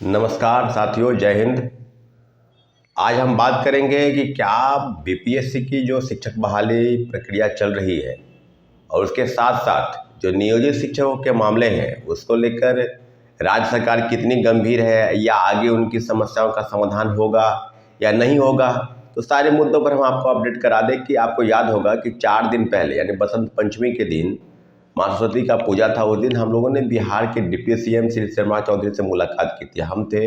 नमस्कार साथियों, जय हिंद। आज हम बात करेंगे कि क्या बीपीएससी की जो शिक्षक बहाली प्रक्रिया चल रही है और उसके साथ साथ जो नियोजित शिक्षकों के मामले हैं उसको लेकर राज्य सरकार कितनी गंभीर है या आगे उनकी समस्याओं का समाधान होगा या नहीं होगा। तो सारे मुद्दों पर हम आपको अपडेट करा दें कि आपको याद होगा कि 4 दिन पहले यानी बसंत पंचमी के दिन माँ सरस्वती का पूजा था। उस दिन हम लोगों ने बिहार के डिप्टी सीएम श्री शर्मा चौधरी से मुलाकात की थी। हम थे,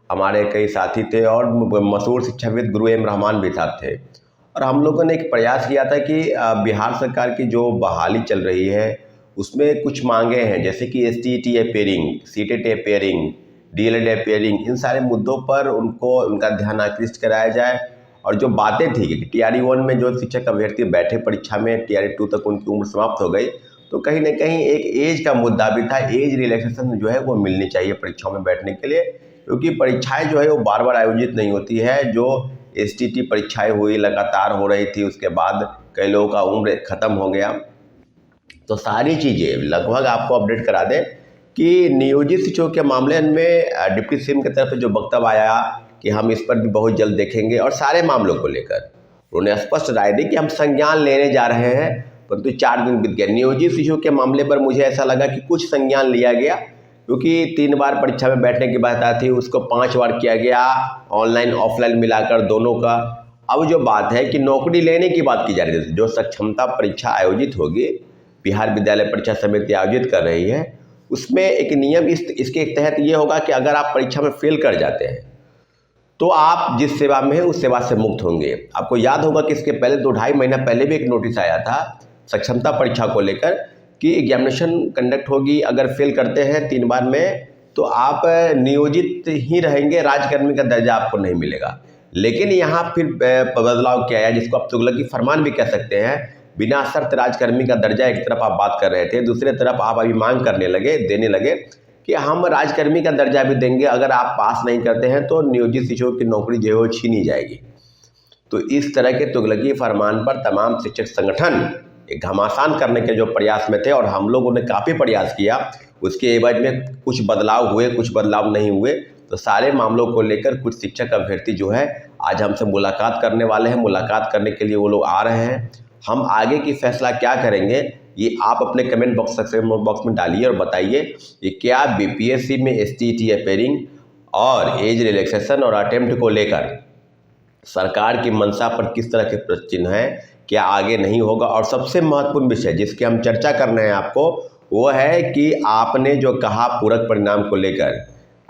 हमारे कई साथी थे और मशहूर शिक्षाविद गुरु एम रहमान भी साथ थे। और हम लोगों ने एक प्रयास किया था कि बिहार सरकार की जो बहाली चल रही है उसमें कुछ मांगे हैं, जैसे कि STET appearing, CTET appearing, DElEd appearing, इन सारे मुद्दों पर उनका ध्यान आकृष्ट कराया जाए। और जो बातें थी कि टीआरई 1 में जो शिक्षक अभ्यर्थी बैठे परीक्षा में, टीआरई 2 तक उनकी उम्र समाप्त हो गई, तो कहीं ना कहीं एक एज का मुद्दा भी था। एज रिलैक्सेशन जो है वो मिलनी चाहिए परीक्षाओं में बैठने के लिए, क्योंकि परीक्षाएं जो है वो बार बार आयोजित नहीं होती है। जो एसटीटी परीक्षाएं हुई, लगातार हो रही थी, उसके बाद कई लोगों का उम्र ख़त्म हो गया। तो सारी चीज़ें लगभग आपको अपडेट करा दें कि नियोजित शिक्षकों के मामले में डिप्टी सीएम की तरफ से जो वक्तव्य आया कि हम इस पर भी बहुत जल्द देखेंगे और सारे मामलों को लेकर उन्होंने स्पष्ट राय दी कि हम संज्ञान लेने जा रहे हैं। परंतु 4 दिन बीत गए। नियोजित शिक्षकों के मामले पर मुझे ऐसा लगा कि कुछ संज्ञान लिया गया, क्योंकि 3 बार परीक्षा में बैठने की बात आई थी, उसको 5 बार किया गया, ऑनलाइन ऑफलाइन मिलाकर दोनों का। अब जो बात है कि नौकरी लेने की बात की जा रही है, जो सक्षमता परीक्षा आयोजित होगी, बिहार विद्यालय परीक्षा समिति आयोजित कर रही है, उसमें एक नियम इसके तहत ये होगा कि अगर आप परीक्षा में फेल कर जाते हैं तो आप जिस सेवा में हैं उस सेवा से मुक्त होंगे। आपको याद होगा कि इसके पहले 2-2.5 महीना पहले भी एक नोटिस आया था सक्षमता परीक्षा को लेकर कि एग्जामिनेशन कंडक्ट होगी, अगर फेल करते हैं 3 बार में तो आप नियोजित ही रहेंगे, राजकर्मी का दर्जा आपको नहीं मिलेगा। लेकिन यहाँ फिर बदलाव किया है, जिसको आप तुगलकी फरमान भी कह सकते हैं। बिना शर्त राजकर्मी का दर्जा एक तरफ आप बात कर रहे थे, दूसरी तरफ आप अभी मांग देने लगे कि हम राजकर्मी का दर्जा भी देंगे, अगर आप पास नहीं करते हैं तो नियोजित शिक्षकों की नौकरी जो है वो छीनी जाएगी। तो इस तरह के तुगलकी फरमान पर तमाम शिक्षक संगठन एक घमासान करने के जो प्रयास में थे और हम लोगों ने काफ़ी प्रयास किया। उसके एवज में कुछ बदलाव हुए, कुछ बदलाव नहीं हुए। तो सारे मामलों को लेकर कुछ शिक्षक अभ्यर्थी जो है आज हमसे मुलाकात करने वाले हैं। मुलाकात करने के लिए वो लोग आ रहे हैं। हम आगे की फैसला क्या करेंगे ये आप अपने कमेंट बॉक्स में डालिए और बताइए कि क्या बीपीएससी में एसटीईटी अपेयरिंग और एज रिलैक्सेशन और अटेम्प्ट को लेकर सरकार की मंशा पर किस तरह के प्रश्न चिन्ह हैं, क्या आगे नहीं होगा। और सबसे महत्वपूर्ण विषय जिसकी हम चर्चा करना है आपको, वो है कि आपने जो कहा पूरक परिणाम को लेकर,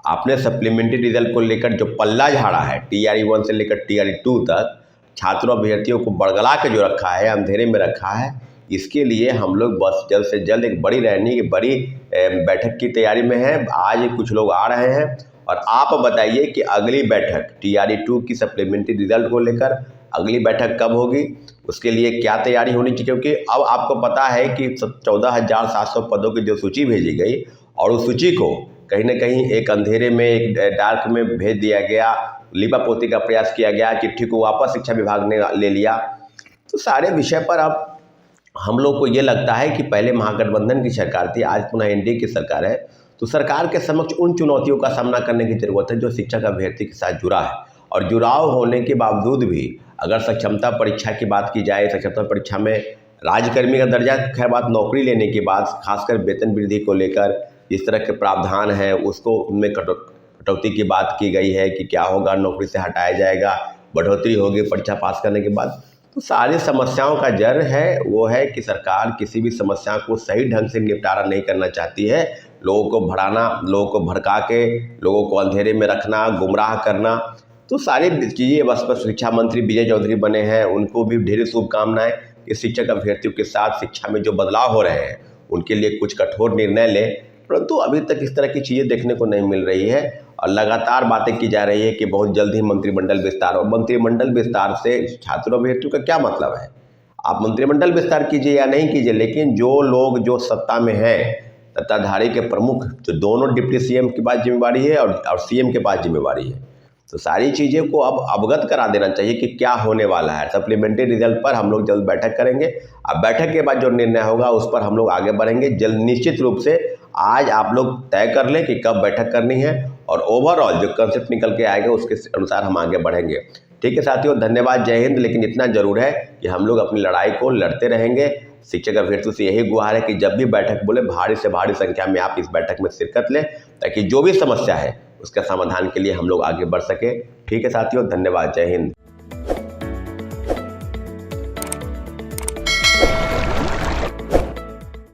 आपने सप्लीमेंट्री रिजल्ट को लेकर जो पल्ला झाड़ा है, टीआरई 1 से लेकर टीआरई 2 तक छात्रों अभ्यर्थियों को बड़गला के जो रखा है, अंधेरे में रखा है, इसके लिए हम लोग बस जल्द से जल्द एक बड़ी बैठक की तैयारी में है। आज कुछ लोग आ रहे हैं और आप बताइए कि अगली बैठक टीआरई 2 की सप्लीमेंट्री रिजल्ट को लेकर अगली बैठक कब होगी, उसके लिए क्या तैयारी होनी चाहिए। क्योंकि अब आपको पता है कि 14,700 पदों की जो सूची भेजी गई और उस सूची को कहीं ना कहीं एक अंधेरे में, एक डार्क में भेज दिया गया, लिपापोती का प्रयास किया गया, चिट्ठी को वापस शिक्षा विभाग ने ले लिया। तो सारे विषय पर अब हम लोग को ये लगता है कि पहले महागठबंधन की सरकार थी, आज पुनः एनडीए की सरकार है। तो सरकार के समक्ष उन चुनौतियों का सामना करने की जरूरत है जो शिक्षक अभ्यर्थी के साथ जुड़ा है। और जुड़ाव होने के बावजूद भी अगर सक्षमता परीक्षा की बात की जाए, सक्षमता परीक्षा में राजकर्मी का दर्जा, खैर बात नौकरी लेने की बात, खासकर वेतन वृद्धि को लेकर जिस तरह के प्रावधान हैं उसको उनमें कटौती की बात की गई है कि क्या होगा, नौकरी से हटाया जाएगा, बढ़ोतरी होगी परीक्षा पास करने के बाद। तो सारी समस्याओं का जड़ है वो है कि सरकार किसी भी समस्या को सही ढंग से निपटारा नहीं करना चाहती है। लोगों को भड़ाना, लोगों को भड़का के लोगों को अंधेरे में रखना, गुमराह करना, तो सारी चीज़ें। बस शिक्षा मंत्री विजय चौधरी बने हैं, उनको भी ढेर शुभकामनाएं कि शिक्षक अभ्यर्थियों के साथ शिक्षा में जो बदलाव हो रहे हैं उनके लिए कुछ कठोर निर्णय लें। परंतु अभी तक इस तरह की चीज़ें देखने को नहीं मिल रही है और लगातार बातें की जा रही है कि बहुत जल्द ही मंत्रिमंडल विस्तार हो। मंत्रिमंडल विस्तार से छात्रों अभ्यर्थियों का क्या मतलब है? आप मंत्रिमंडल विस्तार कीजिए या नहीं कीजिए, लेकिन जो लोग जो सत्ता में हैं, सत्ताधारी के प्रमुख, जो दोनों डिप्टी सीएम के पास जिम्मेवारी है और सीएम के पास जिम्मेवारी है, तो सारी चीज़ें को अब अवगत करा देना चाहिए कि क्या होने वाला है। सप्लीमेंट्री रिजल्ट पर हम लोग जल्द बैठक करेंगे। अब बैठक के बाद जो निर्णय होगा उस पर हम लोग आगे बढ़ेंगे जल्द। निश्चित रूप से आज आप लोग तय कर लें कि कब बैठक करनी है और ओवरऑल जो कंसेप्ट निकल के आएगा उसके अनुसार हम आगे बढ़ेंगे। ठीक है साथियों, धन्यवाद, जय हिंद। लेकिन इतना ज़रूर है कि हम लोग अपनी लड़ाई को लड़ते रहेंगे। शिक्षक अभ्यर्थियों से यही गुहार है कि जब भी बैठक बोले भारी से भारी संख्या में आप इस बैठक में शिरकत लें, ताकि जो भी समस्या है उसके समाधान के लिए हम लोग आगे बढ़ सके। ठीक है साथियों, धन्यवाद, जय हिंद।